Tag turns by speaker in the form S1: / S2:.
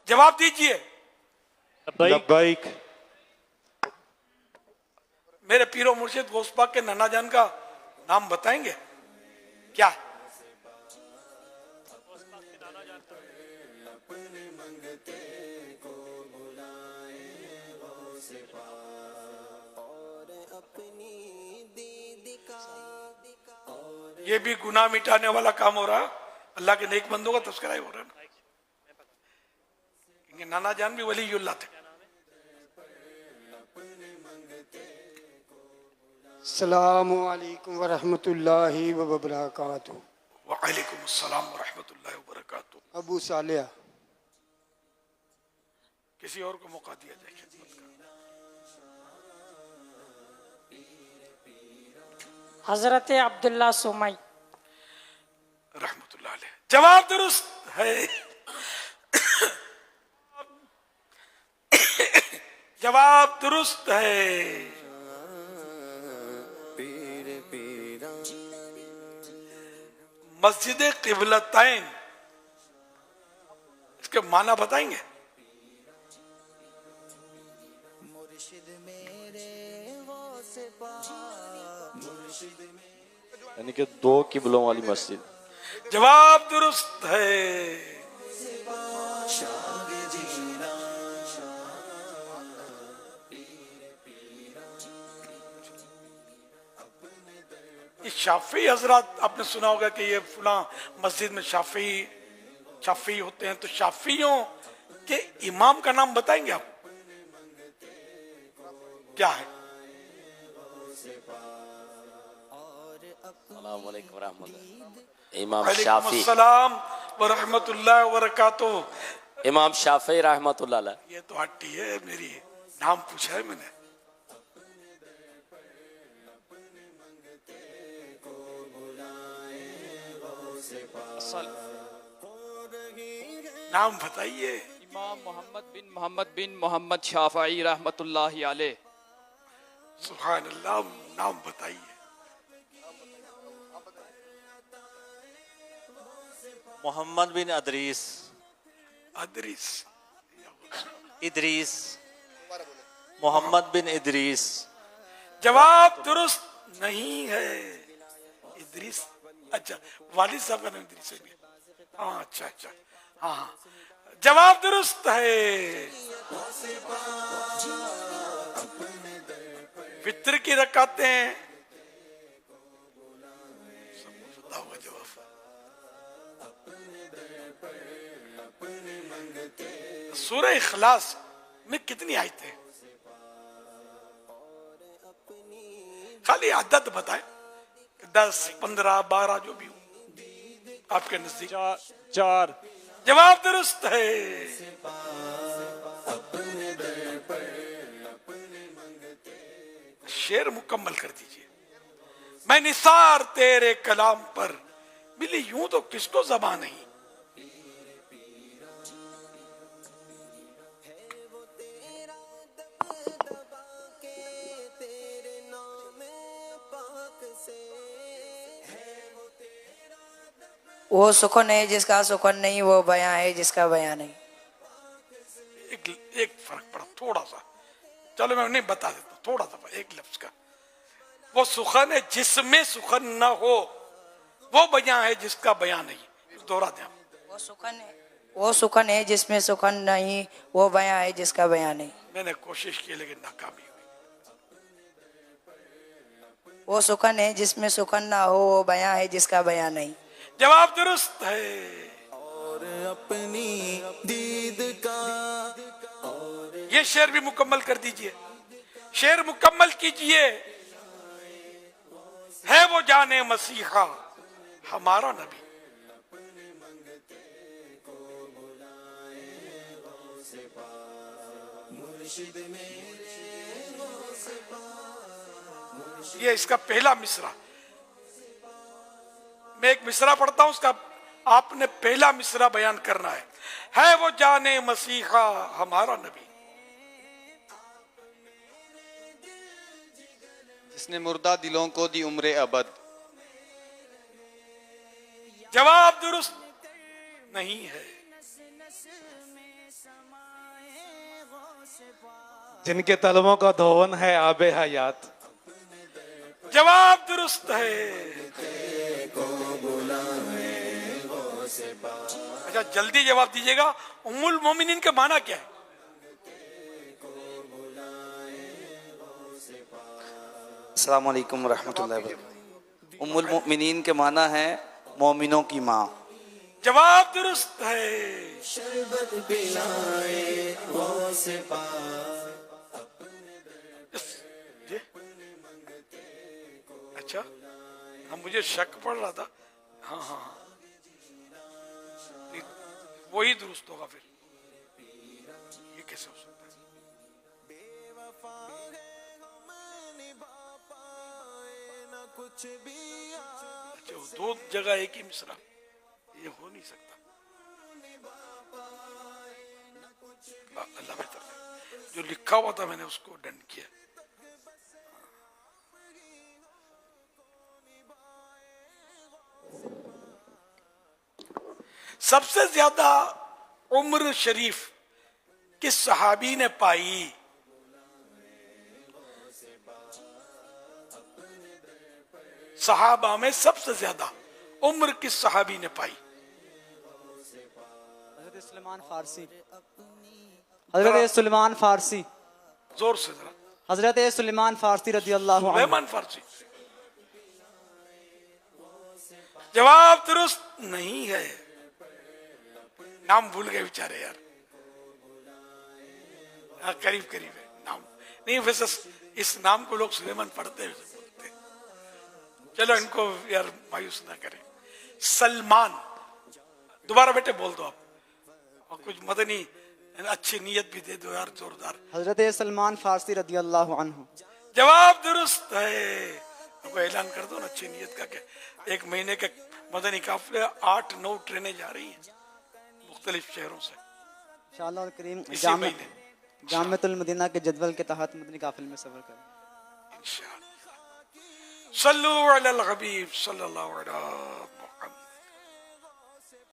S1: जवाब दीजिए।
S2: लब्बाइक।
S1: मेरे पीरो मुर्शिद गौस पाक के नाना जान का नाम बताएंगे क्या? ये भी गुनाह मिटाने वाला काम हो रहा है। अल्लाह के नेक बंदों का तस्करा ही हो रहा है ना। इनके नाना जान भी वलीयुल्लाह थे।
S3: अस्सलामु अलैकुम वरहमतुल्लाहि वबरकातुहू।
S1: वालेकुम अस्सलाम वरहमतुल्लाहि वबरकातुहू।
S3: अबू सालिया।
S1: किसी और को मौका दिया जाए खिदमत का।
S4: हजरत अब्दुल्ला सुमई
S1: रहमतुल्लाह अलैह। जवाब दुरुस्त है। जवाब दुरुस्त है। मस्जिद क़िबलतैन, इसके माना बताएंगे?
S2: यानी कि दो किबलों वाली मस्जिद।
S1: जवाब दुरुस्त है। शाफी हजरात आपने सुना होगा कि ये फुला मस्जिद में शाफी होते हैं, तो शाफियों के इमाम का नाम बताएंगे आप? क्या है?
S5: इमाम शाफी।
S1: अस्सलाम व रहमतुल्लाह व बरकातुहू।
S5: इमाम शाफी रहमतुल्लाह अलैह।
S1: ये तो हट्टी है मेरी, नाम पूछा है मैंने। नाम बताइए।
S6: इमाम मोहम्मद बिन मोहम्मद शाफई रहमतुल्लाहि अलैह।
S1: सुभान अल्लाह। नाम बताइए।
S7: मोहम्मद बिन अदरीस। इदरीस। मोहम्मद बिन इदरीस।
S1: जवाब दुरुस्त नहीं है। इदरीस, अच्छा वालिद साहब का नाम इदरीस है। हाँ अच्छा हाँ, जवाब दुरुस्त है। फित्र की रकातें, सूरह इखलास में कितनी आयतें? खाली आदत बताएं, 10, 15, 12 जो भी हो आपके नजदीक।
S2: 4।
S1: जवाब दुरुस्त है। शेर मुकम्मल कर दीजिए। मैं निसार तेरे कलाम पर मिली यूं तो किसको ज़बान नहीं।
S4: वो सुकून है जिसका सुकून नहीं, वो बयां है जिसका बयां नहीं।
S1: एक फर्क पड़ा थोड़ा सा, चलो मैं नहीं बता देता, थोड़ा सा एक लफ्ज का। वो सुखन है जिसमें सुखन न हो, वो बयां है जिसका बयां नहीं। दोहरा दें।
S4: वो सुकून है जिसमें सुकून नहीं, वो बयां है जिसका बयां नहीं।
S1: मैंने कोशिश की लेकिन नाकामी हुई।
S4: वो सुकून है जिसमें सुकून ना हो, वो बयां है जिसका बयां नहीं।
S1: जवाब दुरुस्त है।
S8: और अपनी दीद का
S1: ये शेर भी मुकम्मल कर दीजिए। शेर मुकम्मल कीजिए। है वो जाने मसीहा हमारा नबी। ये इसका पहला मिसरा। मैं एक मिसरा पढ़ता हूं, उसका आपने पहला मिसरा बयान करना है वो जाने मसीहा हमारा नबी।
S6: जिसने मुर्दा दिलों को दी उम्र अबद।
S1: जवाब दुरुस्त नहीं है।
S9: जिनके तलवों का धोवन है आबे हयात।
S1: जवाब दुरुस्त है। अच्छा जल्दी जवाब दीजिएगा, उम्मुल मोमिनीन का माना क्या है?
S10: अस्सलाम वालेकुम रहमतुल्लाहि व बरकातहू। उम्मुल मोमिनीन के माना है मोमिनों की माँ।
S1: जवाब दुरुस्त है।
S8: शरबत पिलाए गौसे
S1: जी? अच्छा हाँ मुझे शक पड़ रहा था। हाँ हाँ हाँ वही दुरुस्त होगा फिर। ये कैसे हो सकता है? अच्छा दो जगह एक ही मिसरा, ये हो नहीं सकता। अल्लाह बेहतर है। जो लिखा हुआ था मैंने उसको डन किया। सबसे ज्यादा उम्र शरीफ किस सहाबी ने पाई? सहाबा में सबसे ज्यादा उम्र किस सहाबी ने पाई?
S11: हजरत सुलेमान फारसी। हजरत सुलेमान फारसी।
S1: जोर से जरा।
S11: हजरत सुलेमान फारसी रजी अल्लाह अन्हु।
S1: सुलेमान फारसी। जवाब दुरुस्त नहीं है। नाम भूल गए बेचारे यार। हाँ करीब करीब है नाम नहीं, वैसे इस नाम को लोग सुलेमान पढ़ते हैं बोलते। चलो इनको यार मायूस ना करें। सलमान, दोबारा बेटे बोल दो आप, और कुछ मदनी अच्छी नीयत भी दे दो यार जोरदार।
S11: हजरत सलमान फारसी रजी अल्लाह अन्हु।
S1: जवाब दुरुस्त है। आपको ऐलान कर दो ना अच्छी नीयत का। क्या एक महीने के मदनी काफिले 8-9 ट्रेनें जा रही हैं मुख्तलिफ शहरों से
S11: इंशाअल्लाह करीम।
S1: इसी महीने
S11: जामिअतुल मदीना के जदवल के तहत मदनी काफिले में सफर करें इंशाअल्लाह।
S1: सल्लु अलल हबीब सल्लल्लाहु अलैहि